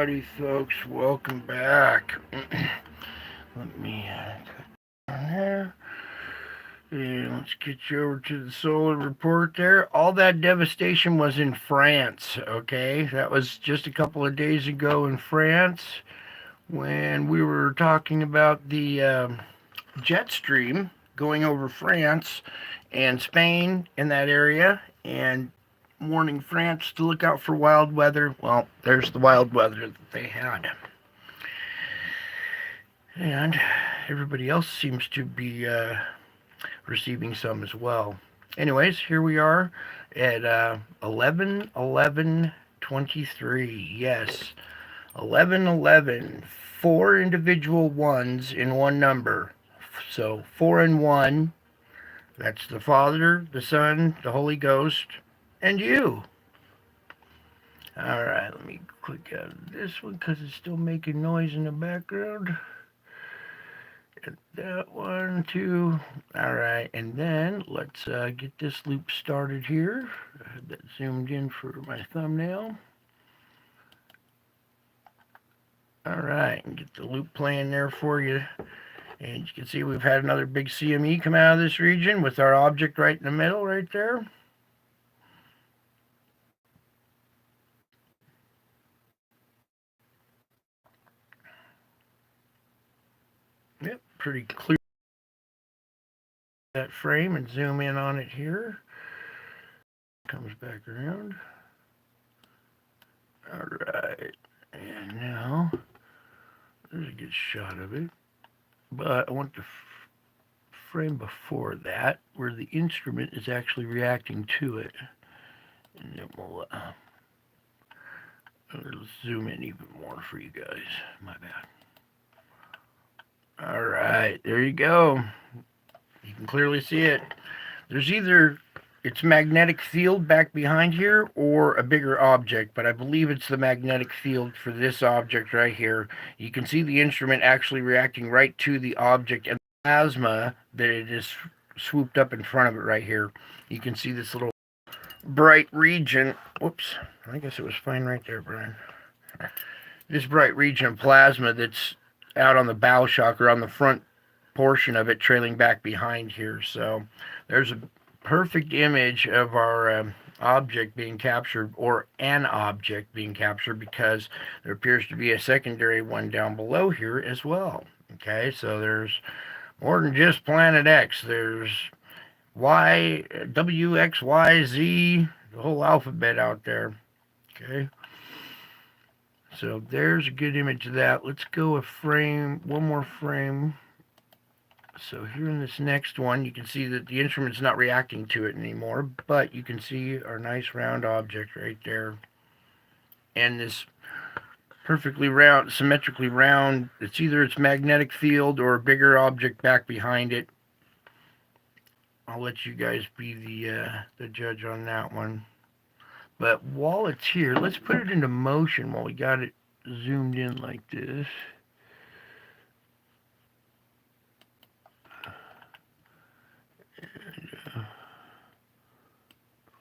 Howdy, folks. Welcome back. Let me cut down there. And let's get you over to the solar report there. All that devastation was in France, okay? That was just a couple of days ago in France when we were talking about the jet stream going over France and Spain in that area, and warning France to look out for wild weather. Well, there's the wild weather that they had. And everybody else seems to be receiving some as well. Anyways, here we are at 11/11/23. Yes, 11/11. Four individual ones in one number. So 4 and 1. That's the Father, the Son, the Holy Ghost, and you. Alright, let me click out of this one because it's still making noise in the background. And that one too. Alright, and then let's get this loop started here. I have that zoomed in for my thumbnail. Alright, and get the loop playing there for you. And you can see we've had another big CME come out of this region with our object right in the middle right there. Yep, pretty clear that frame and zoom in on it here. Comes back around. Alright, and now there's a good shot of it. But I want the frame before that where the instrument is actually reacting to it. And then we'll zoom in even more for you guys. My bad. Alright, there you go. You can clearly see it. There's either its magnetic field back behind here or a bigger object, but I believe it's the magnetic field for this object right here. You can see the instrument actually reacting right to the object and the plasma that it is swooped up in front of it right here. You can see this little bright region. Whoops, I guess it was fine right there, Brian. This bright region of plasma that's out on the bow shock or on the front portion of it trailing back behind here. So there's a perfect image of our object being captured, or an object being captured, because there appears to be a secondary one down below here as well. Okay, so there's more than just Planet X. There's Y, W, X, Y, Z, the whole alphabet out there. Okay, so there's a good image of that. Let's go a frame, one more frame. So here in this next one, you can see that the instrument's not reacting to it anymore, but you can see our nice round object right there. And this perfectly round, symmetrically round, it's either its magnetic field or a bigger object back behind it. I'll let you guys be the judge on that one. But while it's here, let's put it into motion while we got it zoomed in like this.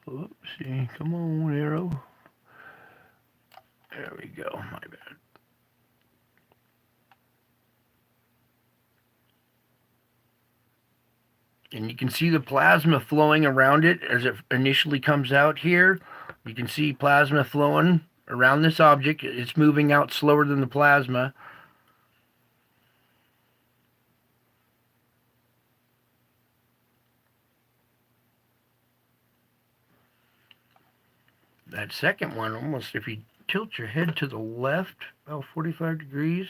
Oopsie, come on, arrow. There we go, my bad. And you can see the plasma flowing around it as it initially comes out here. You can see plasma flowing around this object. It's moving out slower than the plasma. That second one, almost, if you tilt your head to the left about 45 degrees,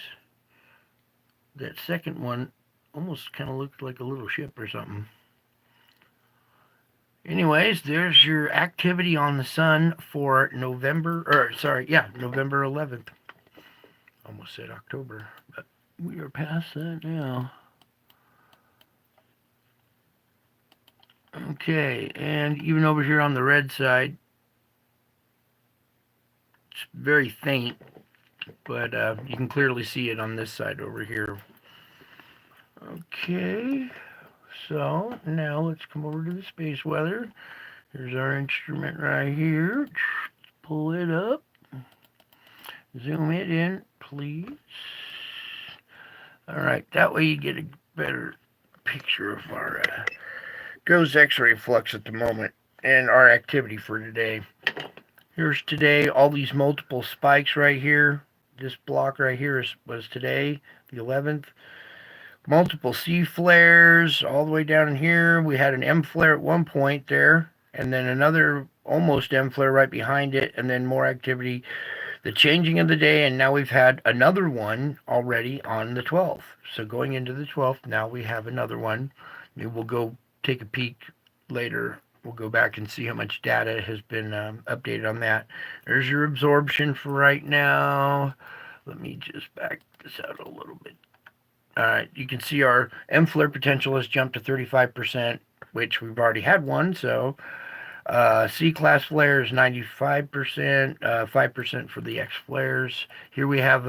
that second one almost kind of looked like a little ship or something. Anyways, there's your activity on the sun for November 11th. Almost said October, but we are past that now. Okay, and even over here on the red side, it's very faint, but you can clearly see it on this side over here. Okay, so now let's come over to the space weather. Here's our instrument right here. Pull it up. zoom it in, please. All right, that way you get a better picture of our GOES X-ray flux at the moment and our activity for today. Here's today, all these multiple spikes right here. This block right here was today, the 11th. Multiple C flares all the way down in here. We had an M flare at one point there, and then another almost M flare right behind it, and then more activity. The changing of the day, and now we've had another one already on the 12th. So going into the 12th, now we have another one. Maybe we'll go take a peek later. We'll go back and see how much data has been updated on that. There's your absorption for right now. Let me just back this out a little bit. All right, you can see our M flare potential has jumped to 35%, which we've already had one. So C class flare is 95%, 5% for the X flares. Here we have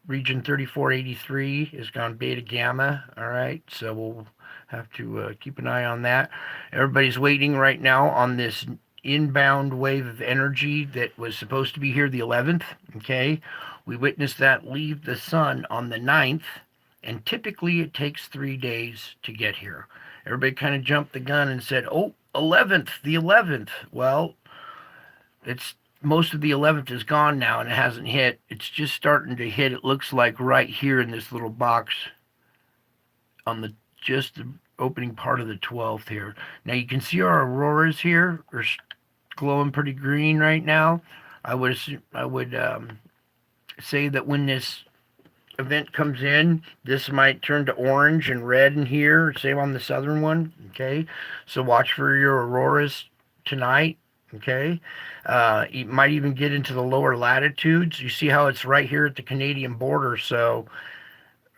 region 3483 has gone beta gamma. All right, so we'll have to keep an eye on that. Everybody's waiting right now on this inbound wave of energy that was supposed to be here the 11th. Okay, we witnessed that leave the sun on the 9th. And typically it takes 3 days to get here. Everybody kind of jumped the gun and said, oh, 11th, the 11th. Well, it's most of the 11th is gone now and it hasn't hit. It's just starting to hit. It looks like right here in this little box on the opening part of the 12th here. Now you can see our auroras here are glowing pretty green right now. I would say that when this event comes in, this might turn to orange and red in here, same on the southern one. Okay, so watch for your auroras tonight. Okay, you might even get into the lower latitudes. You see how it's right here at the Canadian border, so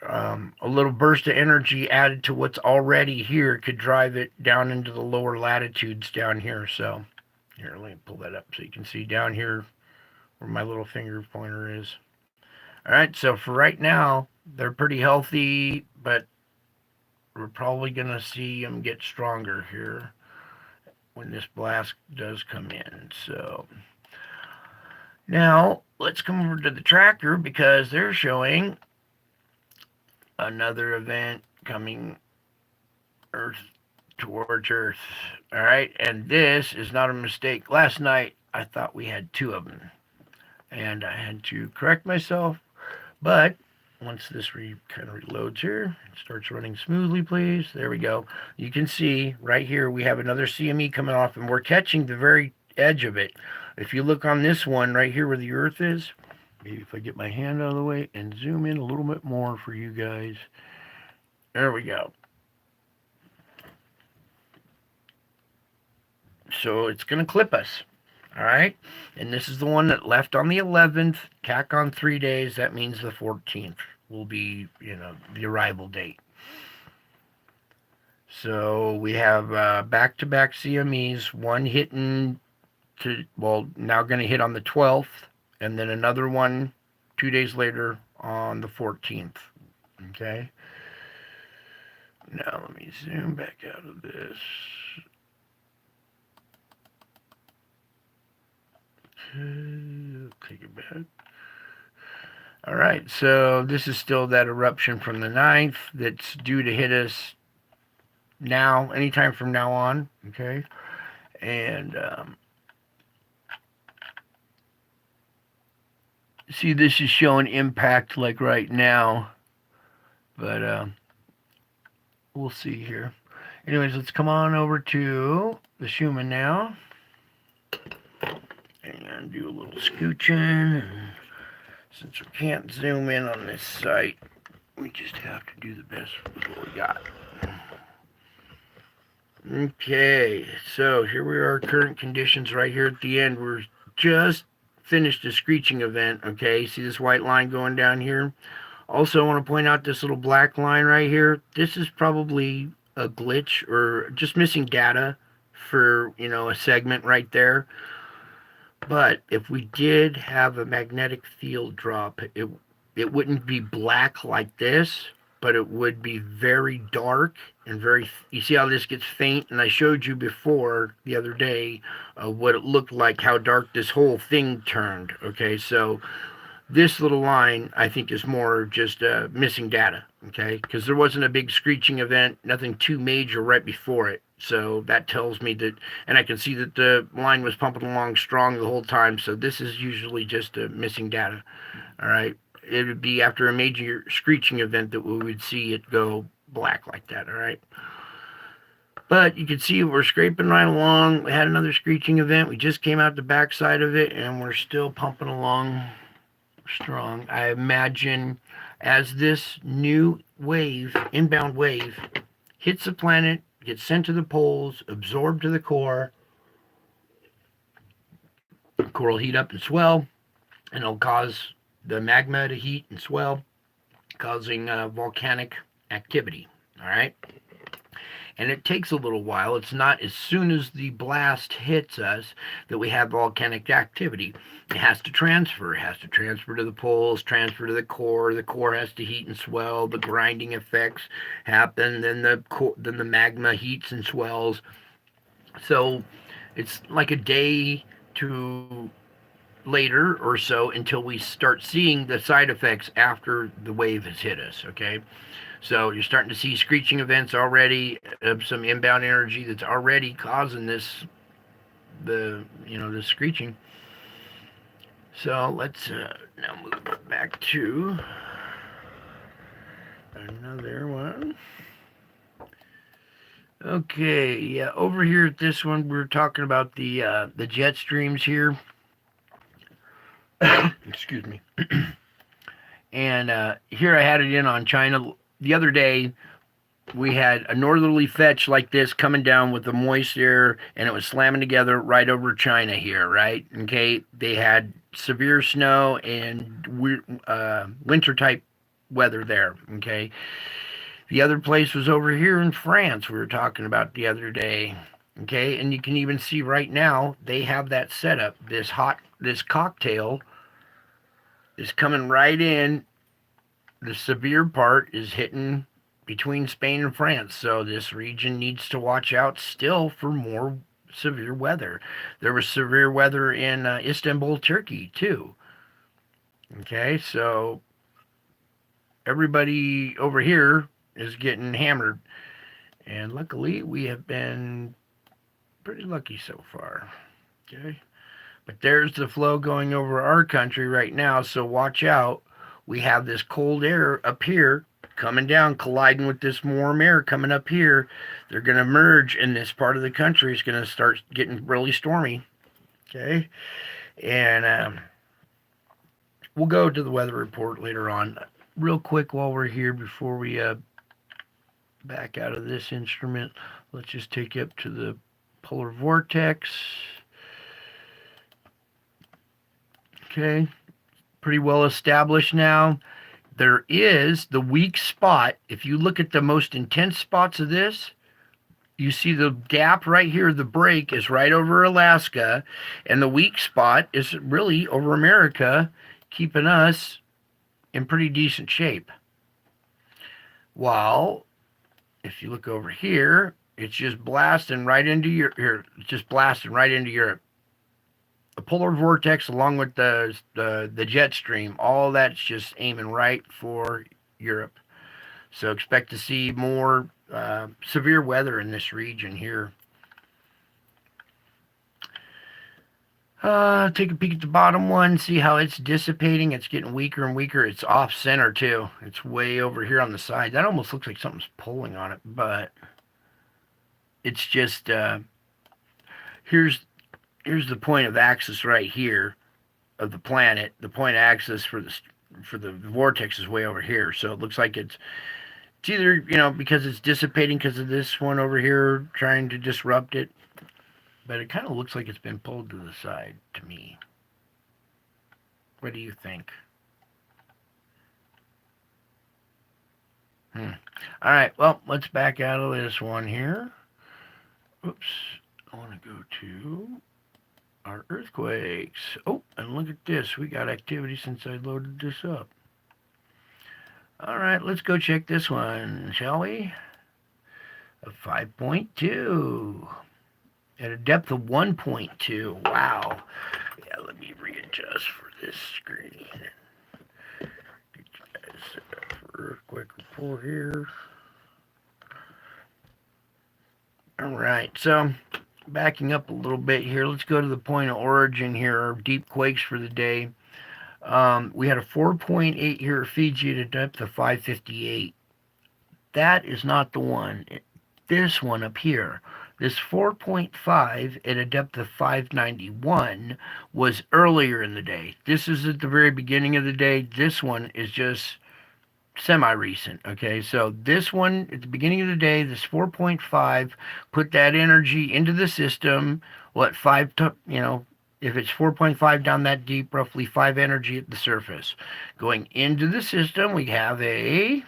a little burst of energy added to what's already here could drive it down into the lower latitudes down here. So here, let me pull that up so you can see down here where my little finger pointer is. All right, so for right now, they're pretty healthy, but we're probably going to see them get stronger here when this blast does come in. So now let's come over to the tracker because they're showing another event coming towards Earth. All right, and this is not a mistake. Last night, I thought we had two of them, and I had to correct myself. But once this kind of reloads here, it starts running smoothly, please. There we go. You can see right here we have another CME coming off, and we're catching the very edge of it. If you look on this one right here where the Earth is, maybe if I get my hand out of the way and zoom in a little bit more for you guys. There we go. So it's going to clip us. All right, and this is the one that left on the 11th, tack on 3 days. That means the 14th will be, the arrival date. So we have back-to-back CMEs, one hitting now going to hit on the 12th, and then another one 2 days later on the 14th. Okay. Now let me zoom back out of this. Take it back. All right, so this is still that eruption from the 9th that's due to hit us now, anytime from now on. Okay, and see, this is showing impact like right now, but we'll see here. Anyways, let's come on over to the Schumann now. And do a little scooching. Since we can't zoom in on this site, we just have to do the best with what we got. Okay, so here we are, current conditions right here at the end. We're just finished a screeching event, okay? See this white line going down here? Also, I want to point out this little black line right here. This is probably a glitch or just missing data for, a segment right there. But if we did have a magnetic field drop, it wouldn't be black like this, but it would be very dark and you see how this gets faint? And I showed you before the other day what it looked like, how dark this whole thing turned. Okay, so This little line, I think, is more just missing data, okay? Because there wasn't a big screeching event, nothing too major right before it. So that tells me that, and I can see that the line was pumping along strong the whole time. So this is usually just a missing data, all right? It would be after a major screeching event that we would see it go black like that, all right? But you can see we're scraping right along. We had another screeching event. We just came out the backside of it, and we're still pumping along strong. I imagine as this new wave, inbound wave, hits the planet, gets sent to the poles, absorbed to the core will heat up and swell, and it'll cause the magma to heat and swell, causing volcanic activity. All right. And it takes a little while. It's not as soon as the blast hits us that we have volcanic activity. It has to transfer. It has to transfer to the poles, transfer to the core. The core has to heat and swell. The grinding effects happen. Then the magma heats and swells. So it's like a day to later or so until we start seeing the side effects after the wave has hit us. Okay. So you're starting to see screeching events already, some inbound energy that's already causing the screeching. So let's now move back to another one. Okay, yeah, over here at this one, we're talking about the jet streams here. Excuse me. And here I had it in on China. The other day, we had a northerly fetch like this coming down with the moist air, and it was slamming together right over China here, right? Okay, they had severe snow and winter type weather there. Okay, the other place was over here in France. We were talking about the other day. Okay, and you can even see right now they have that setup. This cocktail is coming right in. The severe part is hitting between Spain and France. So this region needs to watch out still for more severe weather. There was severe weather in Istanbul, Turkey, too. Okay, so everybody over here is getting hammered. And luckily, we have been pretty lucky so far. Okay, but there's the flow going over our country right now, so watch out. We have this cold air up here coming down, colliding with this warm air coming up here. They're going to merge, and this part of the country is going to start getting really stormy. Okay, and we'll go to the weather report later on. Real quick while we're here, before we back out of this instrument, let's just take you up to the polar vortex. Okay, pretty well established now. There is the weak spot. If you look at the most intense spots of this, you see the gap right here, the break is right over Alaska, and the weak spot is really over America, keeping us in pretty decent shape. While if you look over here, it's just blasting right into Europe. It's just blasting right into Europe. The polar vortex, along with the jet stream, all that's just aiming right for Europe. So expect to see more severe weather in this region here. Take a peek at the bottom one, see how it's dissipating. It's getting weaker and weaker. It's off center too. It's way over here on the side. That almost looks like something's pulling on it, but it's just here's the point of axis right here of the planet. The point axis for the vortex is way over here. So it looks like it's either, because it's dissipating because of this one over here trying to disrupt it, but it kind of looks like it's been pulled to the side to me. What do you think? All right, well, let's back out of this one here. Oops, I want to go to our earthquakes. Oh, and look at this. We got activity since I loaded this up. All right, let's go check this one, shall we? A 5.2 at a depth of 1.2. Wow. Yeah, let me readjust for this screen. over here. All right, so backing up a little bit here, let's go to the point of origin here, our deep quakes for the day. We had a 4.8 here at Fiji at a depth of 558. That is not the one. This one up here, this 4.5 at a depth of 591 was earlier in the day. This is at the very beginning of the day. This one is just semi-recent. Okay, so this one at the beginning of the day, this 4.5 put that energy into the system. What, if it's 4.5 down that deep, roughly 5 energy at the surface. Going into the system, we have a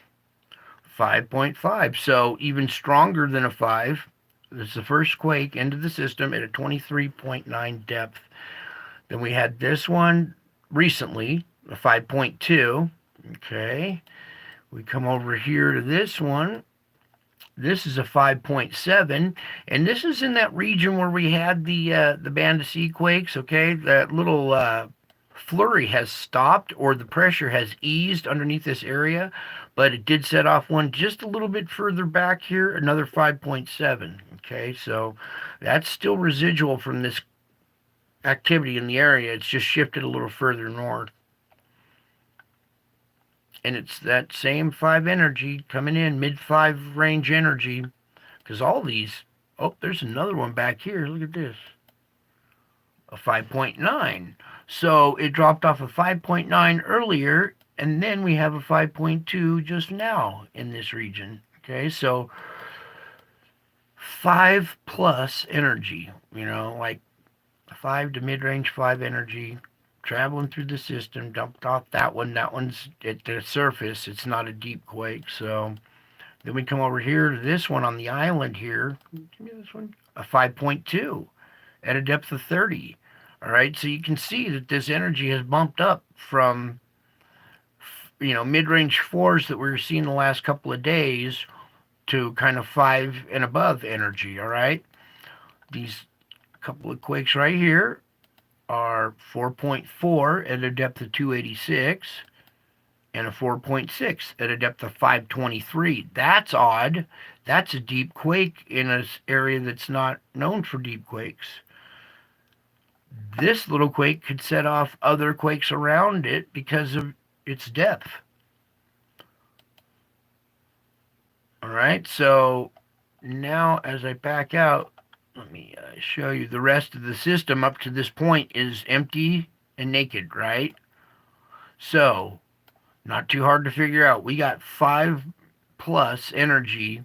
5.5, so even stronger than a 5. This is the first quake into the system at a 23.9 depth. Then we had this one recently, a 5.2. Okay, we come over here to this one. This is a 5.7, and this is in that region where we had the Banda Sea quakes. Okay, that little flurry has stopped, or the pressure has eased underneath this area, but it did set off one just a little bit further back here, another 5.7. Okay, so that's still residual from this activity in the area. It's just shifted a little further north. And it's that same 5 energy coming in, mid-5 range energy, because all these, oh, there's another one back here. Look at this, a 5.9. So it dropped off a 5.9 earlier, and then we have a 5.2 just now in this region. Okay, so 5 plus energy, like 5 to mid-range 5 energy, traveling through the system, dumped off that one. That one's at the surface. It's not a deep quake. So then we come over here to this one on the island here. Give me this one. A 5.2 at a depth of 30. All right, so you can see that this energy has bumped up from, mid-range 4s that we were seeing the last couple of days to kind of 5 and above energy. All right, these couple of quakes right here are 4.4 at a depth of 286 and a 4.6 at a depth of 523. That's odd. That's a deep quake in an area that's not known for deep quakes. This little quake could set off other quakes around it because of its depth. All right, so now as I back out, let me show you the rest of the system up to this point is empty and naked, right? So, not too hard to figure out. We got 5 plus energy,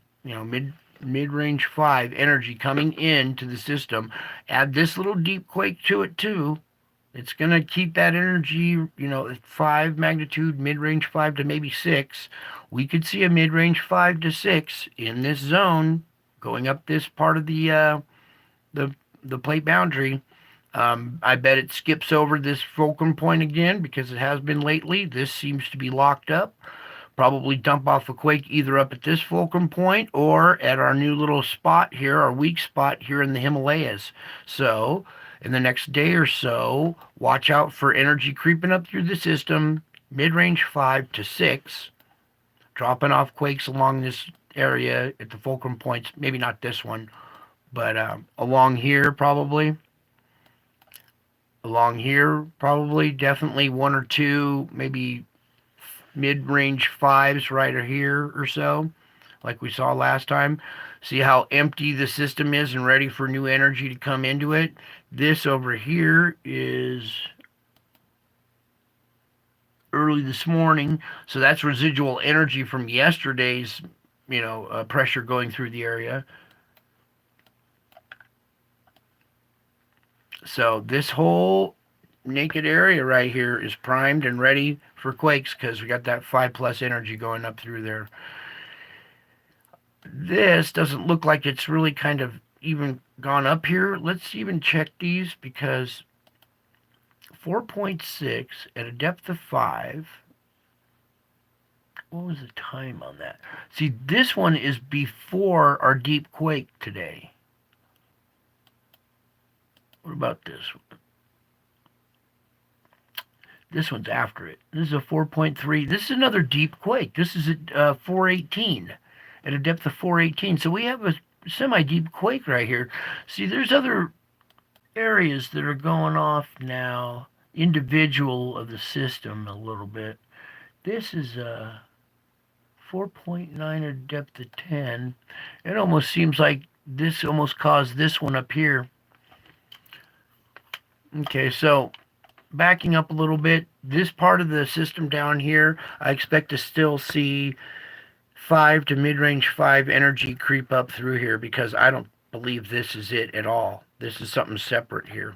mid-range 5 energy coming into the system. Add this little deep quake to it too. It's going to keep that energy, 5 magnitude, mid-range 5 to maybe 6. We could see a mid-range 5 to 6 in this zone going up this part of the plate boundary. I bet it skips over this fulcrum point again because it has been lately. This seems to be locked up. Probably dump off a quake either up at this fulcrum point or at our new little spot here, our weak spot here in the Himalayas. So in the next day or so, watch out for energy creeping up through the system, mid-range 5 to 6, dropping off quakes along this area at the fulcrum points. Maybe not this one, but along here probably. Along here probably, definitely 1 or 2, maybe mid-range 5s right here or so, like we saw last time. See how empty the system is and ready for new energy to come into it. This over here is early this morning, so that's residual energy from yesterday's, pressure going through the area. So this whole naked area right here is primed and ready for quakes because we got that 5 plus energy going up through there. This doesn't look like it's really kind of even gone up here. Let's even check these because 4.6 at a depth of 5. What was the time on that? See, this one is before our deep quake today. What about this one? This one's after it. This is a 4.3. This is another deep quake. This is at 418, at a depth of 418. So we have a semi-deep quake right here. See, there's other areas that are going off now, individual of the system a little bit. This is a 4.9 at a depth of 10. It almost seems like this almost caused this one up here. Okay, so backing up a little bit, this part of the system down here, I expect to still see 5 to mid-range 5 energy creep up through here, because I don't believe this is it at all. This is something separate here.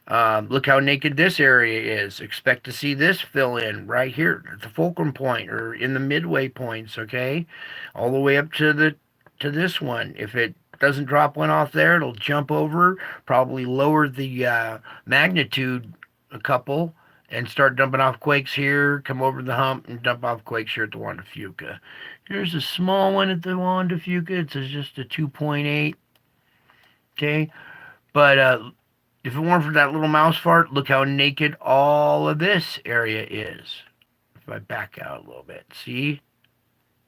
Look how naked this area is. Expect to see this fill in right here at the fulcrum point or in the midway points, okay? All the way up to this one. If it doesn't drop one off there, it'll jump over, probably lower the magnitude a couple, and start dumping off quakes here, come over the hump, and dump off quakes here at the Juan de Fuca. Here's a small one at the Juan de Fuca. It's just a 2.8, okay? But if it weren't for that little mouse fart, look how naked all of this area is. If I back out a little bit, see?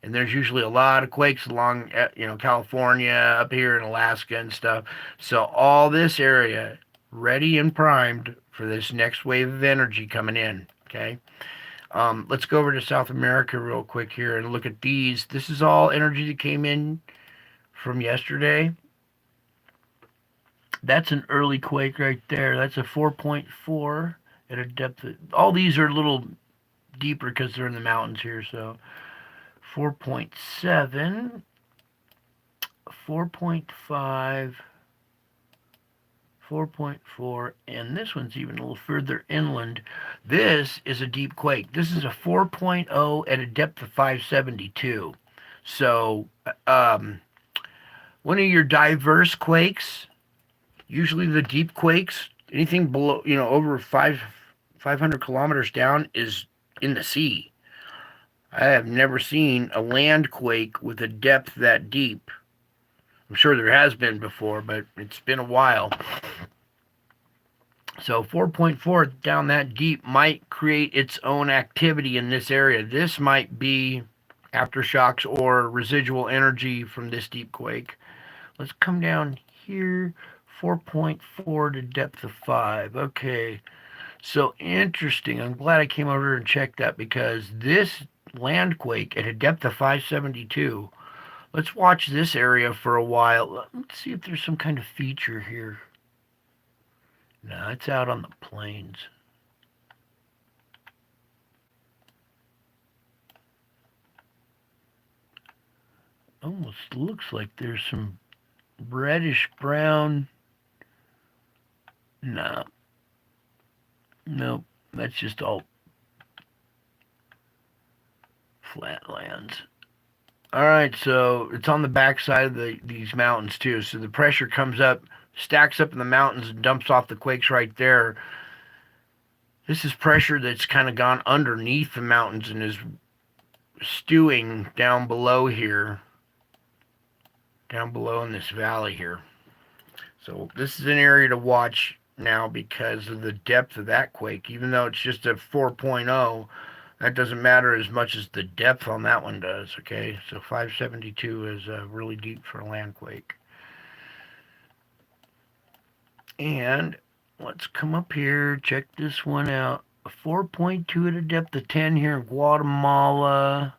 And there's usually a lot of quakes along, California, up here in Alaska and stuff. So all this area ready and primed for this next wave of energy coming in, okay? Let's go over to South America real quick here and look at these. This is all energy that came in from yesterday. That's an early quake right there. That's a 4.4 at a depth of, all these are a little deeper because they're in the mountains here, so 4.7, 4.5, 4.4, and this one's even a little further inland. This is a deep quake. This is a 4.0 at a depth of 572. So one of your diverse quakes, usually the deep quakes, anything below, over 500 kilometers down is in the sea. I have never seen a land quake with a depth that deep. I'm sure there has been before, but it's been a while. So 4.4 down that deep might create its own activity in this area. This might be aftershocks or residual energy from this deep quake. Let's come down here. 4.4 to depth of 5. Okay, so interesting. I'm glad I came over and checked that, because this land quake at a depth of 572. Let's watch this area for a while. Let's see if there's some kind of feature here. No, it's out on the plains. Almost looks like there's some reddish brown. No. Nope. That's just all flatlands. All right, so it's on the backside of these mountains too. So the pressure comes up, stacks up in the mountains, and dumps off the quakes right there. This is pressure that's kind of gone underneath the mountains and is stewing down below here, down below in this valley here. So this is an area to watch now because of the depth of that quake. Even though it's just a 4.0, that doesn't matter as much as the depth on that one does, okay? So 572 is really deep for a land quake. And let's come up here, check this one out. A 4.2 at a depth of 10 here in Guatemala.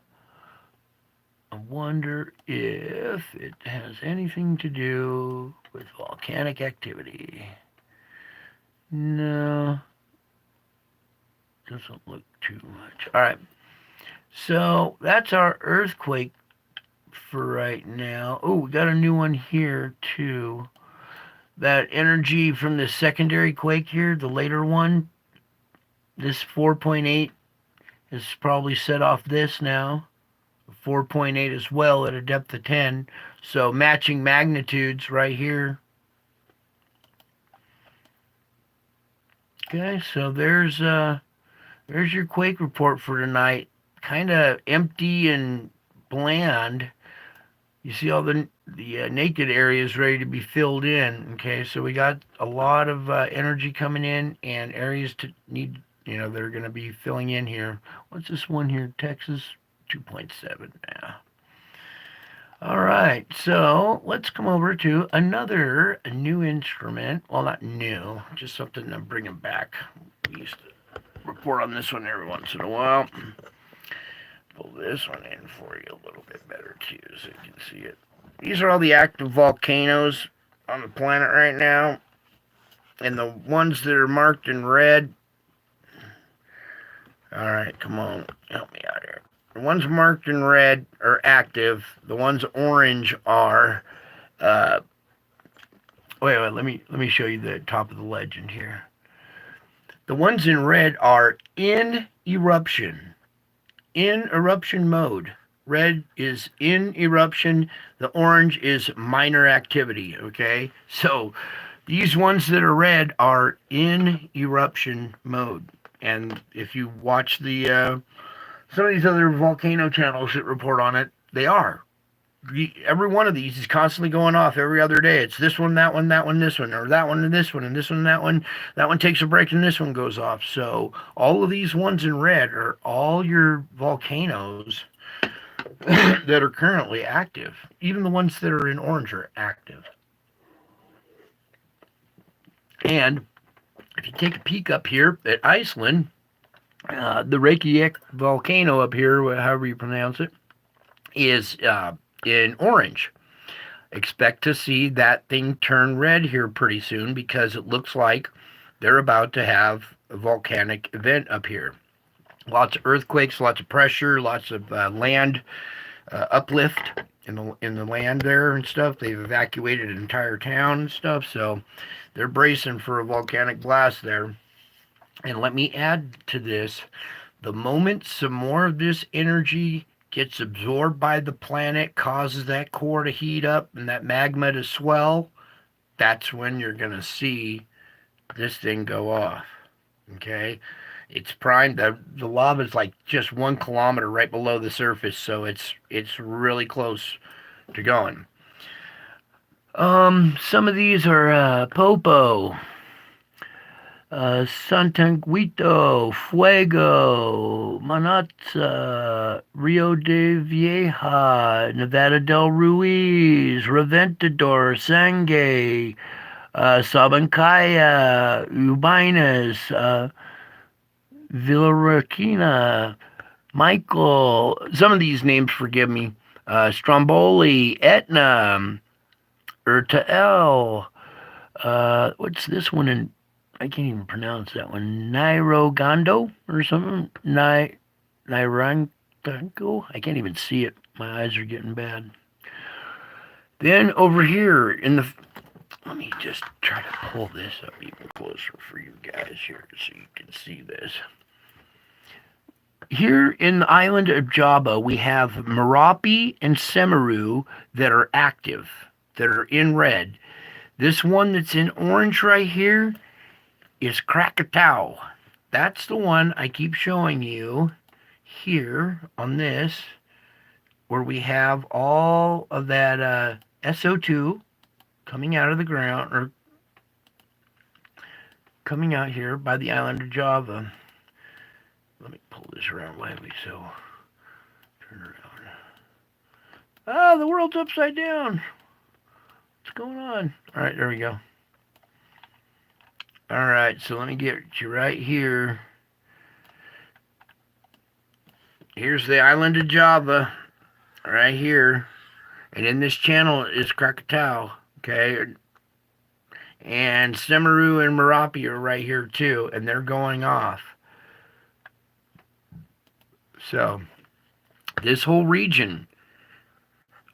I wonder if it has anything to do with volcanic activity. No, doesn't look too much. All right, so that's our earthquake for right now. Oh, we got a new one here too. That energy from the secondary quake here, the later one, this 4.8 is probably set off this now. 4.8 as well at a depth of 10. So matching magnitudes right here. Okay, so there's your quake report for tonight. Kind of empty and bland. You see all the naked areas ready to be filled in. Okay, so we got a lot of energy coming in, and areas to need they're going to be filling in here. What's this one here? Texas 2.7 now. All right, so let's come over to another new instrument. Well, not new, just something I'm bringing back. We used to report on this one every once in a while. Pull this one in for you a little bit better too, so you can see it. These are all the active volcanoes on the planet right now, and the ones that are marked in red. All right, come on, help me out here. The ones marked in red are active. The ones orange are. Wait. Let me show you the top of the legend here. The ones in red are in eruption. In eruption mode. Red is in eruption. The orange is minor activity. Okay, so these ones that are red are in eruption mode. And if you watch the some of these other volcano channels that report on it, they are. Every one of these is constantly going off every other day. It's this one, that one, that one, this one, or that one and this one, and this one, and that one. That one takes a break and this one goes off. So all of these ones in red are all your volcanoes that are currently active. Even the ones that are in orange are active. And if you take a peek up here at Iceland, the Reykjavik volcano up here, however you pronounce it, is in orange. Expect to see that thing turn red here pretty soon because it looks like they're about to have a volcanic event up here. Lots of earthquakes, lots of pressure, lots of land uplift in the land there and stuff. They've evacuated an entire town and stuff, so they're bracing for a volcanic blast there. And let me add to this, the moment some more of this energy gets absorbed by the planet, causes that core to heat up and that magma to swell, that's when you're going to see this thing go off. Okay? It's primed. The lava is like just 1 kilometer right below the surface, so it's really close to going. Some of these are Popo, Santanguito, Fuego, Manatza, Rio de Vieja, Nevada del Ruiz, Reventador, Sangay, Sabancaya, Ubinas, Villarrequina, Michael, some of these names, forgive me, Stromboli, Etna, Urtael, what's this one in, I can't even pronounce that one, Nairogando or something, Nairango, I can't even see it, my eyes are getting bad. Then over here in the, let me just try to pull this up even closer for you guys here so you can see this. Here in the island of Java, we have Merapi and Semeru that are active, that are in red. This one that's in orange right here is Krakatau. That's the one I keep showing you here on this, where we have all of that SO2 coming out of the ground, or coming out here by the island of Java. Let me pull this around lightly so, turn around. Ah, the world's upside down. What's going on? All right, there we go. All right, so let me get you right here. Here's the island of Java, right here. And in this channel is Krakatau, okay? And Semeru and Merapi are right here too, and they're going off. So, this whole region,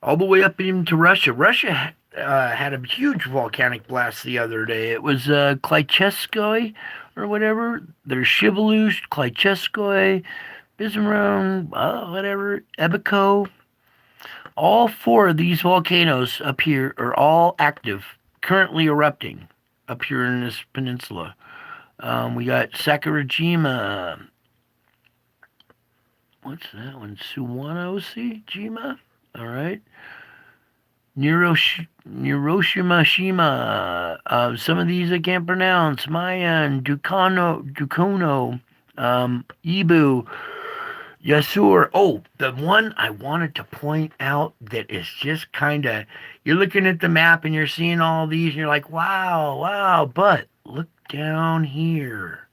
all the way up into Russia. Russia had a huge volcanic blast the other day. It was Klychevskoy or whatever. There's Shiveluch, Klychevskoy, Bizmaron, whatever, Ebeko. All 4 of these volcanoes up here are all active, currently erupting up here in this peninsula. We got Sakurajima. What's that one? Suwanosi-jima? All right. Hiroshima-shima. Some of these I can't pronounce. Mayan, Dukono. Ibu, Yasur. Oh, the one I wanted to point out that is just kind of, you're looking at the map and you're seeing all these and you're like, wow, wow. But look down here.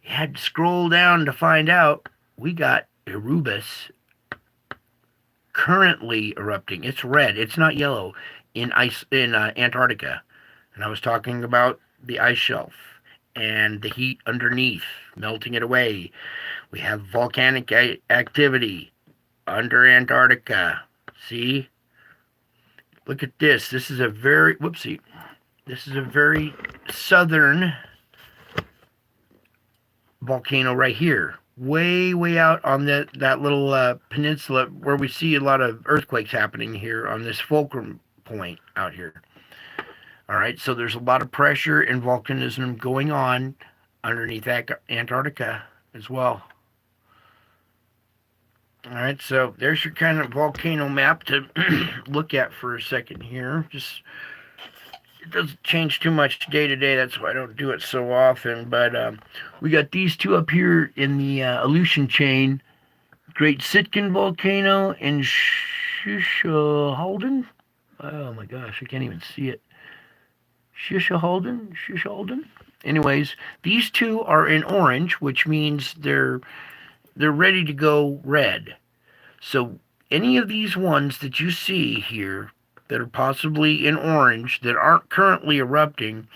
You had to scroll down to find out we got Erebus currently erupting. It's red. It's not yellow in Antarctica. And I was talking about the ice shelf and the heat underneath melting it away. We have volcanic activity under Antarctica. See? Look at this. This is a very, whoopsie. This is a very southern volcano right here. Way, way out on that little peninsula where we see a lot of earthquakes happening here on this fulcrum point out here. All right, so there's a lot of pressure and volcanism going on underneath Antarctica as well. All right, so there's your kind of volcano map to look at for a second here. Just, it doesn't change too much day to day. That's why I don't do it so often. But we got these two up here in the Aleutian chain. Great Sitkin volcano and Shishalden. Oh my gosh, I can't even see it. Shishalden. Anyways, these two are in orange, which means they're ready to go red. So any of these ones that you see here that are possibly in orange that aren't currently erupting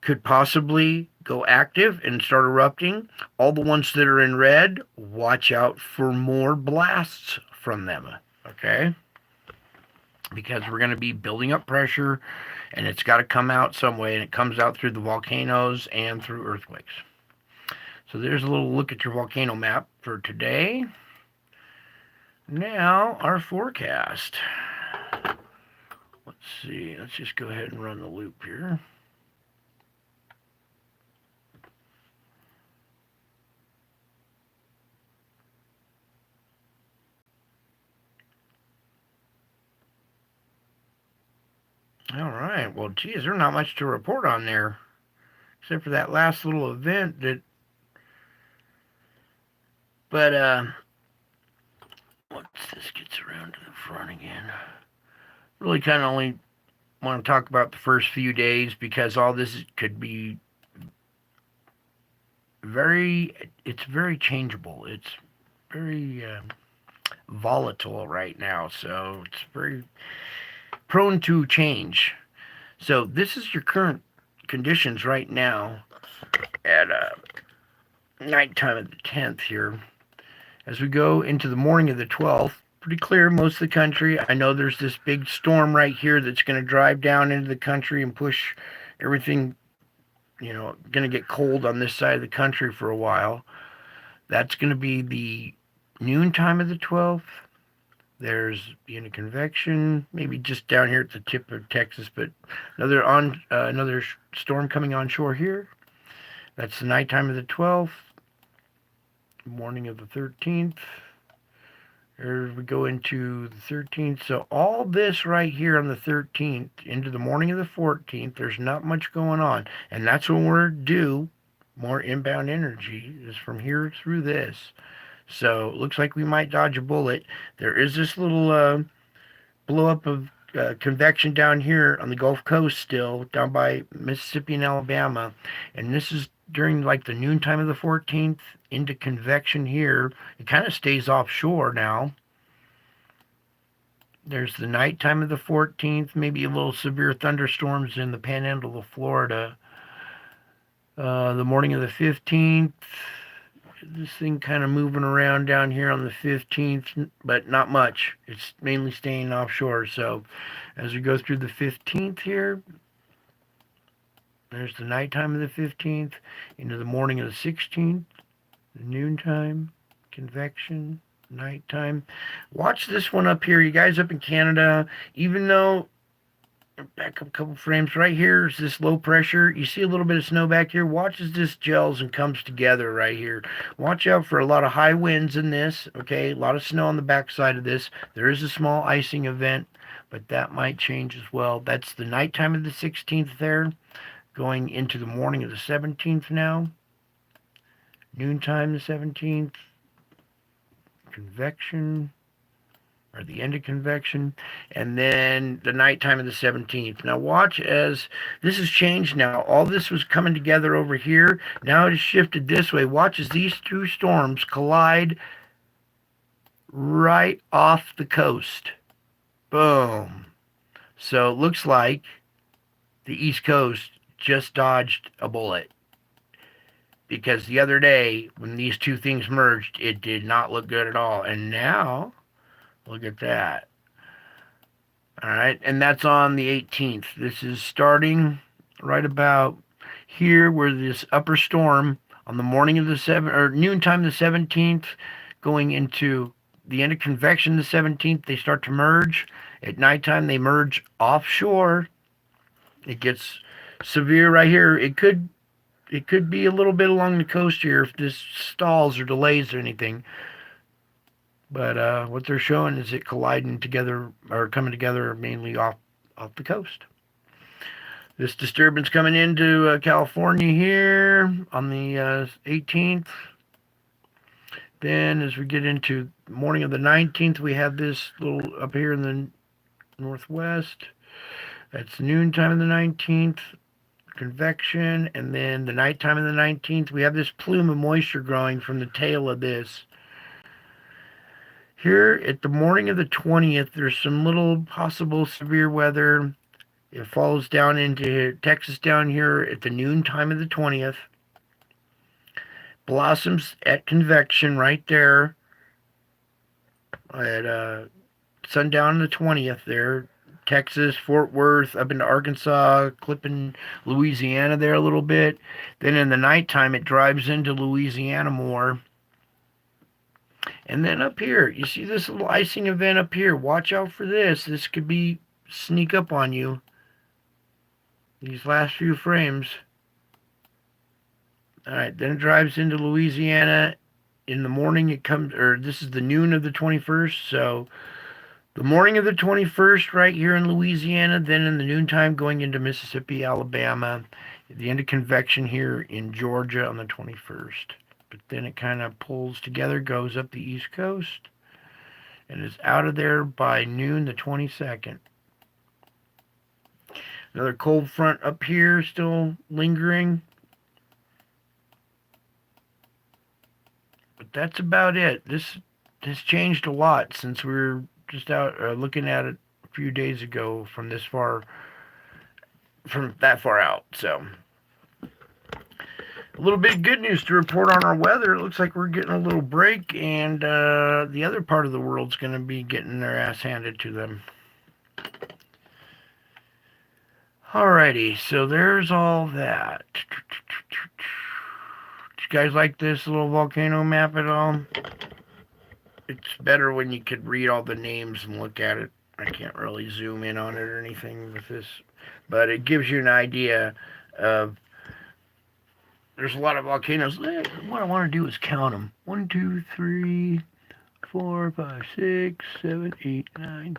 could possibly go active and start erupting. All the ones that are in red, watch out for more blasts from them, okay? Because we're going to be building up pressure and it's got to come out some way, and it comes out through the volcanoes and through earthquakes. So there's a little look at your volcano map for today. Now, our forecast. Let's see. Let's just go ahead and run the loop here. All right. Well, geez, there's not much to report on there, except for that last little event that. But once this gets around to the front again, really kind of only want to talk about the first few days because all this could be it's very changeable. It's very volatile right now, so it's very prone to change. So this is your current conditions right now at nighttime of the 10th here. As we go into the morning of the 12th, pretty clear most of the country. I know there's this big storm right here that's going to drive down into the country and push everything, going to get cold on this side of the country for a while. That's going to be the noon time of the 12th. There's convection, maybe just down here at the tip of Texas, but another storm coming onshore here. That's the nighttime of the 12th. Morning of the 13th. There we go into the 13th. So all this right here on the 13th into the morning of the 14th, there's not much going on. And that's when we're due more inbound energy is from here through this. So it looks like we might dodge a bullet. There is this little blow up of convection down here on the Gulf Coast still, down by Mississippi and Alabama. And this is during like the noontime of the 14th into convection here. It kind of stays offshore now. There's the nighttime of the 14th, maybe a little severe thunderstorms in the panhandle of Florida. The morning of the 15th, this thing kind of moving around down here on the 15th, but not much. It's mainly staying offshore. So as we go through the 15th here, there's the nighttime of the 15th into the morning of the 16th, the noontime, convection, nighttime. Watch this one up here. You guys up in Canada, even though, back up a couple frames, right here is this low pressure. You see a little bit of snow back here. Watch as this gels and comes together right here. Watch out for a lot of high winds in this, okay? A lot of snow on the backside of this. There is a small icing event, but that might change as well. That's the nighttime of the 16th there. Going into the morning of the 17th now. Noontime the 17th, convection, or the end of convection, and then the nighttime of the 17th. Now watch as this has changed now. All this was coming together over here. Now it has shifted this way. Watch as these two storms collide right off the coast. Boom. So it looks like the East Coast just dodged a bullet. Because the other day, when these two things merged, it did not look good at all. And now, look at that. All right, and that's on the 18th. This is starting right about here where this upper storm on the morning of the 7th, or noontime the 17th, going into the end of convection the 17th, they start to merge. At nighttime, they merge offshore. It gets severe right here. It could be a little bit along the coast here if this stalls or delays or anything. But what they're showing is it colliding together or coming together mainly off the coast. This disturbance coming into California here on the 18th. Then as we get into morning of the 19th, we have this little up here in the northwest. That's noontime of the 19th. Convection, and then the nighttime of the 19th, we have this plume of moisture growing from the tail of this. Here at the morning of the 20th, there's some little possible severe weather. It falls down into Texas down here at the noontime of the 20th. Blossoms at convection right there at sundown on the 20th there. Texas, Fort Worth, up into Arkansas, clipping Louisiana there a little bit. Then in the nighttime, it drives into Louisiana more. And then up here, you see this little icing event up here. Watch out for this. This could sneak up on you. These last few frames. All right, then it drives into Louisiana. In the morning, it comes, or this is the noon of the 21st, so the morning of the 21st right here in Louisiana, then in the noontime going into Mississippi, Alabama, at the end of convection here in Georgia on the 21st. But then it kind of pulls together, goes up the East Coast, and is out of there by noon the 22nd. Another cold front up here still lingering. But that's about it. This has changed a lot since we were just out looking at it a few days ago from that far out. So a little bit of good news to report on our weather. It looks like we're getting a little break, and the other part of the world's going to be getting their ass handed to them. Alrighty, so there's all that. Did you guys like this little volcano map at all? It's better when you could read all the names and look at it. I can't really zoom in on it or anything with this, but it gives you an idea of, there's a lot of volcanoes. What I want to do is count them. 1, 2, 3, 4, 5, 6, 7, 8, 9, 10, 11,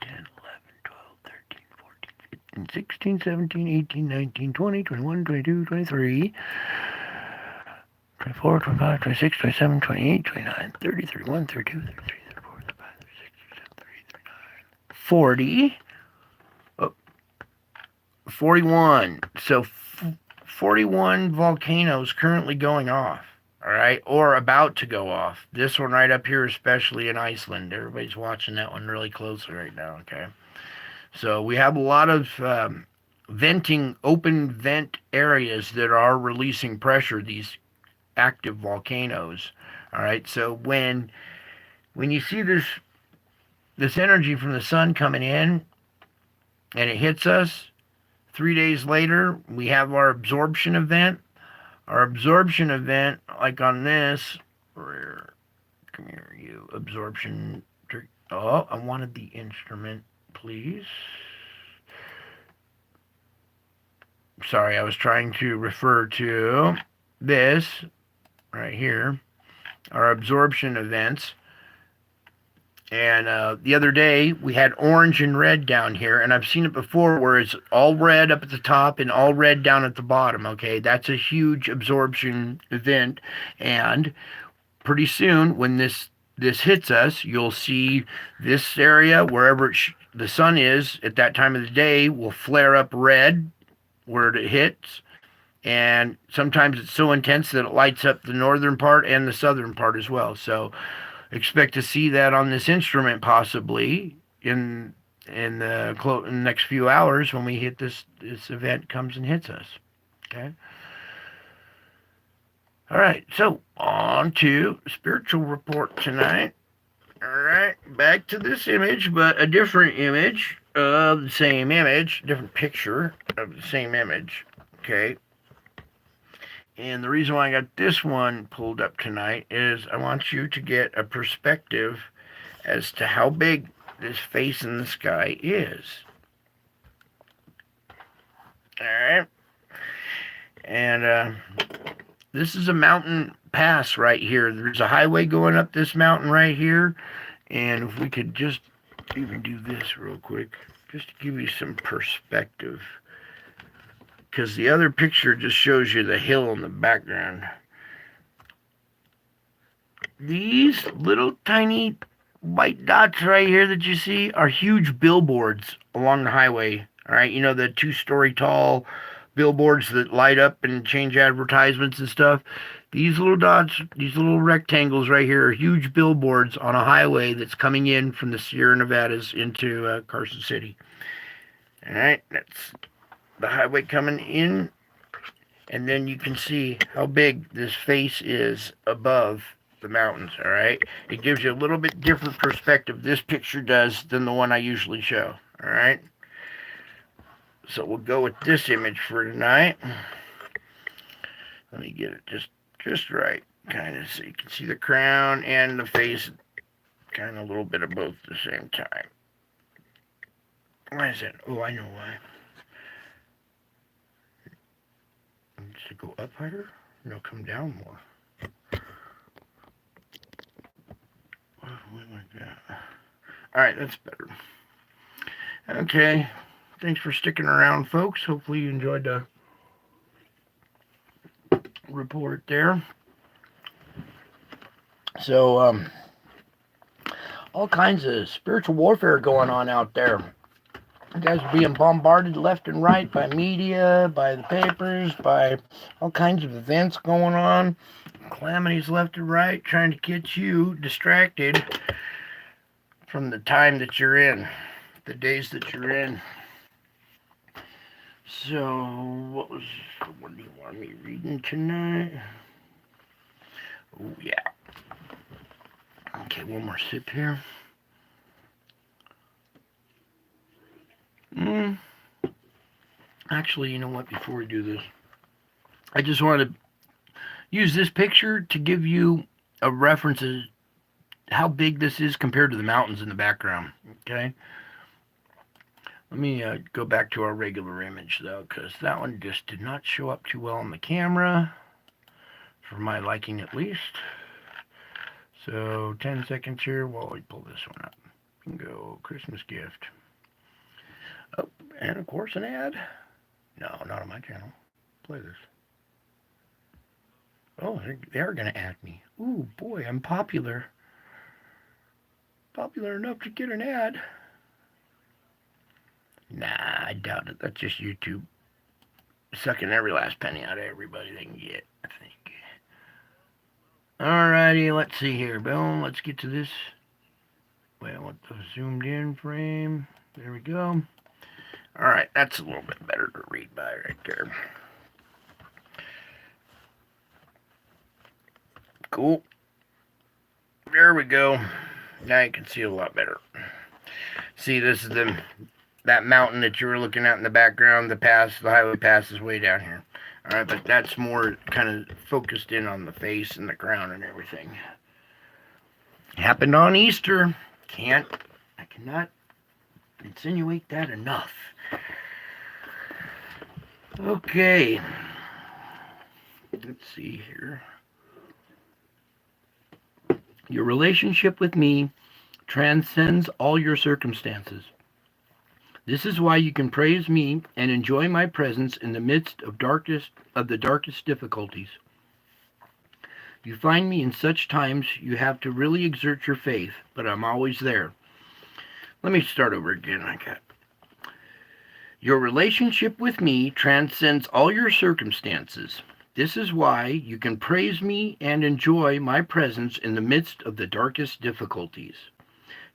12, 13, 14, 15, 16, 17, 18, 19, 20, 21, 22, 23, 24, 25, 26, 27, 28, 29, 30, 31, 32, 33, 34, 35, 36, 37, 38, 39, 40. Oh, 41. So 41 volcanoes currently going off, all right, or about to go off. This one right up here, especially in Iceland. Everybody's watching that one really closely right now, okay? So we have a lot of open vent areas that are releasing pressure, these active volcanoes, all right? So when you see this energy from the sun coming in and it hits us, 3 days later, we have our absorption event. Our absorption event, like on this, come here, you absorption. Oh, I wanted the instrument, please. Sorry, I was trying to refer to this right here, our absorption events. And the other day we had orange and red down here, and I've seen it before where it's all red up at the top and all red down at the bottom. Okay, that's a huge absorption event, and pretty soon when this hits us, you'll see this area wherever the sun is at that time of the day will flare up red where it hits, and sometimes it's so intense that it lights up the northern part and the southern part as well. So expect to see that on this instrument possibly in the next few hours when we hit this event comes and hits us. Okay. All right. So on to spiritual report tonight. All right. Back to this image, but a different image of the same image, different picture of the same image. Okay. And the reason why I got this one pulled up tonight is I want you to get a perspective as to how big this face in the sky is. Alright. And this is a mountain pass right here. There's a highway going up this mountain right here. And if we could just even do this real quick, just to give you some perspective. Because the other picture just shows you the hill in the background. These little tiny white dots right here that you see are huge billboards along the highway. All right, you know, the 2-story tall billboards that light up and change advertisements and stuff. These little dots, these little rectangles right here are huge billboards on a highway that's coming in from the Sierra Nevadas into Carson City. All right, that's the highway coming in, and then you can see how big this face is above the mountains. All right, it gives you a little bit different perspective, this picture does, than the one I usually show. All right, so we'll go with this image for tonight. Let me get it just right, kind of, so you can see the crown and the face, kind of a little bit of both at the same time. Why is that? Oh, I know why. Does it go up higher? No, come down more. Like that. Alright, that's better. Okay. Thanks for sticking around, folks. Hopefully you enjoyed the report there. So, all kinds of spiritual warfare going on out there. You guys are being bombarded left and right by media, by the papers, by all kinds of events going on. Calamities left and right, trying to get you distracted from the time that you're in, the days that you're in. So, what do you want me reading tonight? Oh, yeah. Okay, one more sip here. Actually, you know what? Before we do this, I just want to use this picture to give you a reference of how big this is compared to the mountains in the background. Okay? Let me go back to our regular image, though, because that one just did not show up too well on the camera, for my liking at least. So, 10 seconds here while we pull this one up. Go Christmas gift. Oh, and of course an ad. No, not on my channel. Play this. Oh, they're going to add me. Ooh, boy, I'm popular. Popular enough to get an ad. Nah, I doubt it. That's just YouTube sucking every last penny out of everybody they can get, I think. Alrighty, let's see here. Boom, let's get to this. Wait, I want the zoomed in frame. There we go. Alright, that's a little bit better to read by right there. Cool. There we go. Now you can see a lot better. See, this is that mountain that you were looking at in the background. The highway pass is way down here. Alright, but that's more kind of focused in on the face and the crown and everything. Happened on Easter. I cannot insinuate that enough. Okay. Let's see here. Your relationship with me transcends all your circumstances. This is why you can praise me and enjoy my presence in the midst of the darkest difficulties. You find me in such times you have to really exert your faith, but I'm always there. Let me start over again. Your relationship with me transcends all your circumstances. This is why you can praise me and enjoy my presence in the midst of the darkest difficulties.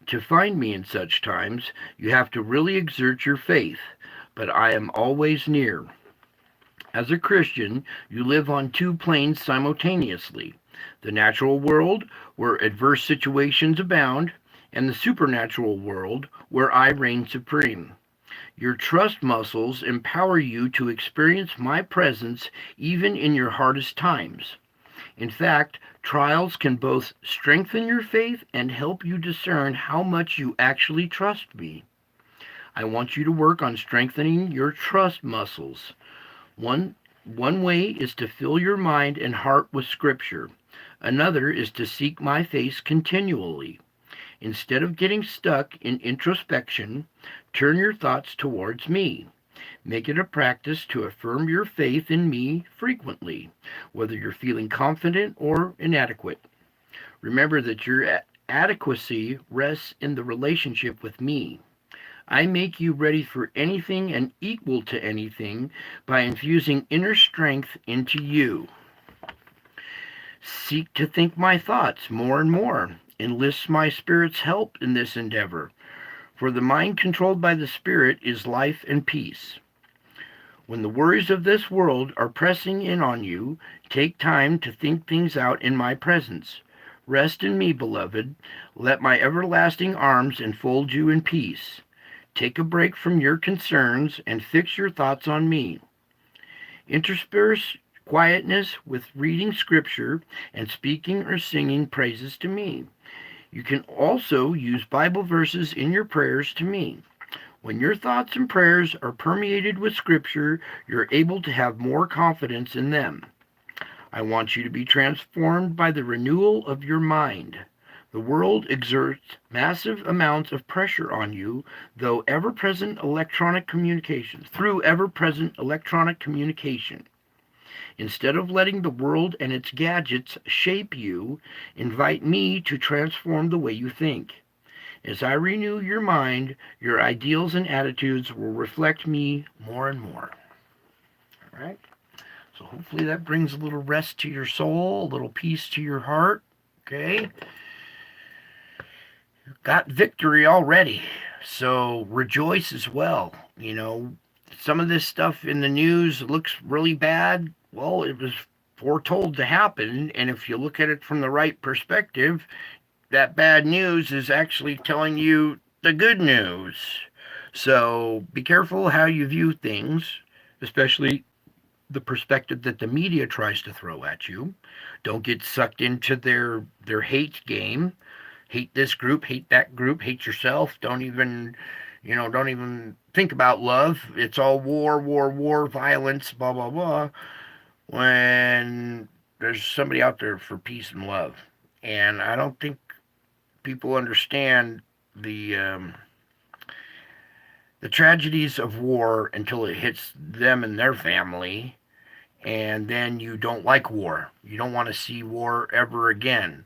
To find me in such times, you have to really exert your faith, but I am always near. As a Christian, you live on two planes simultaneously: the natural world, where adverse situations abound, and the supernatural world, where I reign supreme. Your trust muscles empower you to experience my presence even in your hardest times. In fact, trials can both strengthen your faith and help you discern how much you actually trust me. I want you to work on strengthening your trust muscles. One, one way is to fill your mind and heart with Scripture. Another is to seek my face continually. Instead of getting stuck in introspection, turn your thoughts towards me. Make it a practice to affirm your faith in me frequently, whether you're feeling confident or inadequate. Remember that your adequacy rests in the relationship with me. I make you ready for anything and equal to anything by infusing inner strength into you. Seek to think my thoughts more and more. Enlist my Spirit's help in this endeavor, for the mind controlled by the Spirit is life and peace. When the worries of this world are pressing in on you, take time to think things out in my presence. Rest in me, beloved. Let my everlasting arms enfold you in peace. Take a break from your concerns and fix your thoughts on me. Intersperse quietness with reading Scripture and speaking or singing praises to me. You can also use Bible verses in your prayers to me. When your thoughts and prayers are permeated with Scripture, you're able to have more confidence in them. I want you to be transformed by the renewal of your mind. The world exerts massive amounts of pressure on you, through ever-present electronic communication. Instead of letting the world and its gadgets shape you, invite me to transform the way you think. As I renew your mind, your ideals and attitudes will reflect me more and more. All right? So hopefully that brings a little rest to your soul, a little peace to your heart. Okay? You've got victory already. So rejoice as well. Some of this stuff in the news looks really bad. Well, it was foretold to happen, and if you look at it from the right perspective, that bad news is actually telling you the good news. So be careful how you view things, especially the perspective that the media tries to throw at you. Don't get sucked into their hate game. Hate this group, hate that group, hate yourself. Don't even think about love. It's all war, violence, blah, blah, blah. When there's somebody out there for peace and love. And I don't think people understand the tragedies of war until it hits them and their family, and then you don't like war. You don't want to see war ever again.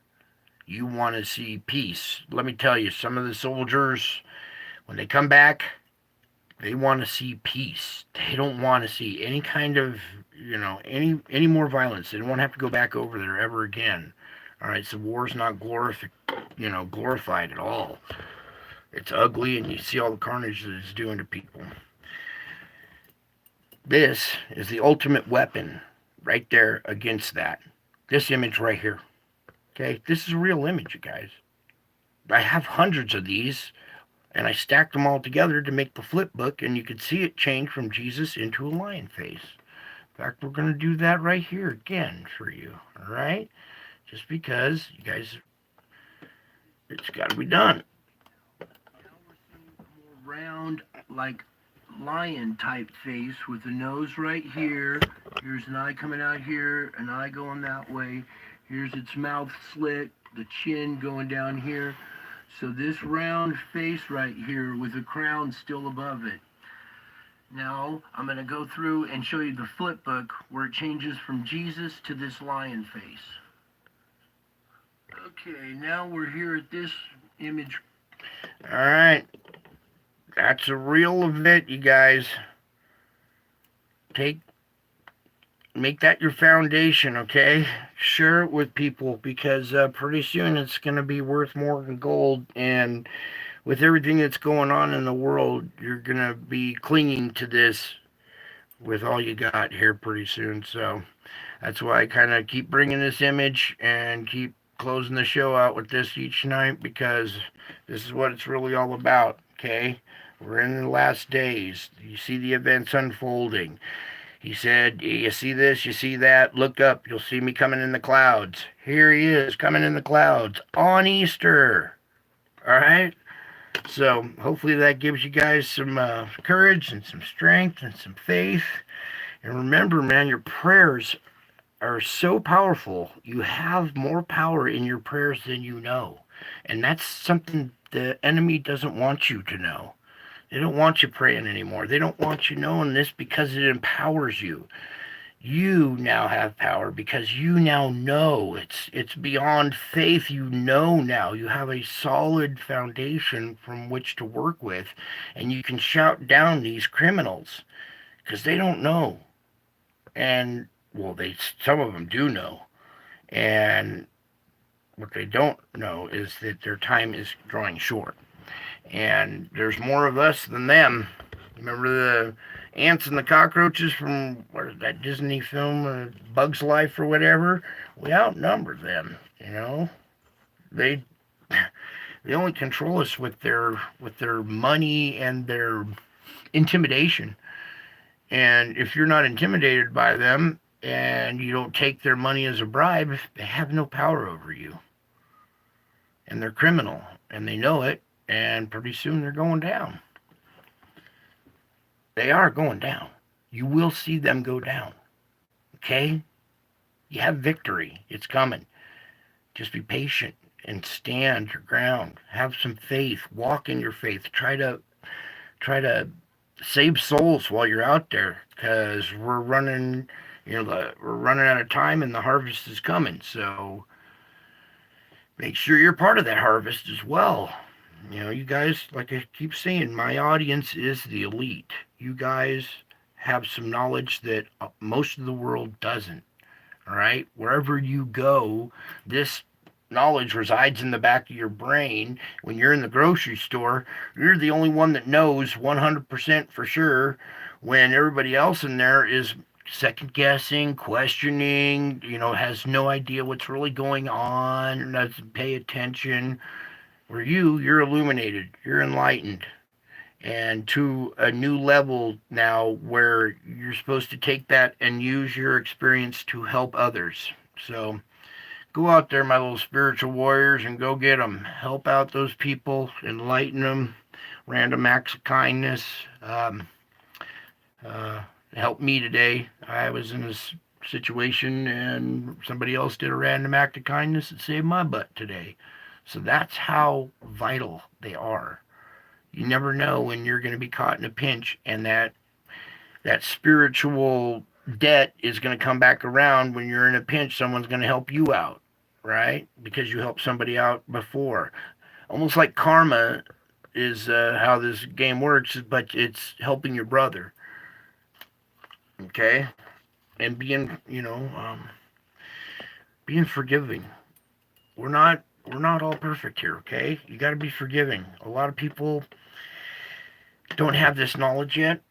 You want to see peace. Let me tell you, some of the soldiers, when they come back, they want to see peace. They don't want to see any kind of, any more violence. They don't want to have to go back over there ever again. All right, so war's not glorified at all. It's ugly, and you see all the carnage that it's doing to people. This is the ultimate weapon right there against that. This image right here. Okay, this is a real image, you guys. I have hundreds of these, and I stacked them all together to make the flip book, and you can see it change from Jesus into a lion face. In fact, we're going to do that right here again for you, all right? Just because, you guys, it's got to be done. Now we're seeing a more round, like lion type face with the nose right here. Here's an eye coming out here, an eye going that way. Here's its mouth slit, the chin going down here. So this round face right here with the crown still above it. Now I'm going to go through and show you the flip book where it changes from Jesus to this lion face. Okay, now we're here at this image. All right, that's a reel of it, you guys. Make that your foundation, okay? Share it with people because pretty soon it's going to be worth more than gold. And with everything that's going on in the world, you're going to be clinging to this with all you got here pretty soon. So that's why I kind of keep bringing this image and keep closing the show out with this each night because this is what it's really all about, okay? We're in the last days. You see the events unfolding. He said, you see this, you see that, look up, you'll see me coming in the clouds. Here he is, coming in the clouds on Easter. All right? So hopefully that gives you guys some courage and some strength and some faith. And remember, man, your prayers are so powerful. You have more power in your prayers than you know. And that's something the enemy doesn't want you to know. They don't want you praying anymore. They don't want you knowing this because it empowers you. You now have power because you now know. It's beyond faith. You know now. You have a solid foundation from which to work with, and you can shout down these criminals because they don't know. And well, some of them do know. And what they don't know is that their time is drawing short. And there's more of us than them. Remember the ants and the cockroaches from what is that Disney film, Bug's Life or whatever? We outnumber them. You know, they they only control us with their money and their intimidation. And if you're not intimidated by them and you don't take their money as a bribe, they have no power over you. And they're criminal, and they know it. And pretty soon they're going down. They are going down. You will see them go down. Okay? You have victory. It's coming. Just be patient and stand your ground. Have some faith. Walk in your faith. Try to save souls while you're out there because we're running out of time and the harvest is coming. So make sure you're part of that harvest as well. You guys, like I keep saying, my audience is the elite. You guys have some knowledge that most of the world doesn't. All right? Wherever you go, this knowledge resides in the back of your brain. When you're in the grocery store, you're the only one that knows 100% for sure when everybody else in there is second guessing, questioning, has no idea what's really going on, doesn't pay attention. Where you're illuminated, you're enlightened, and to a new level now where you're supposed to take that and use your experience to help others. So go out there, my little spiritual warriors, and go get them. Help out those people, enlighten them. Random acts of kindness. Helped me today. I was in this situation, and somebody else did a random act of kindness that saved my butt today. So that's how vital they are. You never know when you're going to be caught in a pinch, and that spiritual debt is going to come back around. When you're in a pinch, someone's going to help you out, right? Because you helped somebody out before. Almost like karma is how this game works, but it's helping your brother. Okay? And being forgiving. We're not all perfect here, okay? You got to be forgiving. A lot of people don't have this knowledge yet,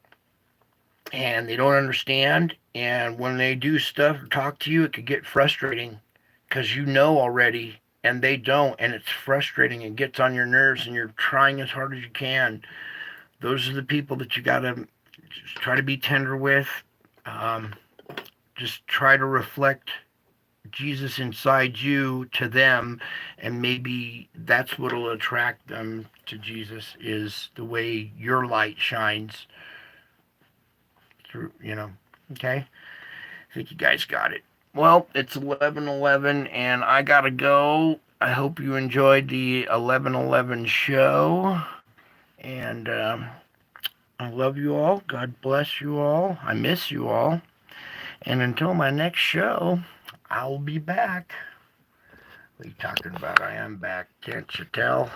and they don't understand. And when they do stuff or talk to you, it could get frustrating because you know already, and they don't, and it's frustrating and gets on your nerves, and you're trying as hard as you can. Those are the people that you got to just try to be tender with. Just try to reflect Jesus inside you to them, and maybe that's what will attract them to Jesus, is the way your light shines through, okay? I think you guys got it. Well, it's 11:11 and I gotta go. I hope you enjoyed the 11/11 show. And I love you all. God bless you all. I miss you all. And until my next show, I'll be back. What are you talking about? I am back. Can't you tell?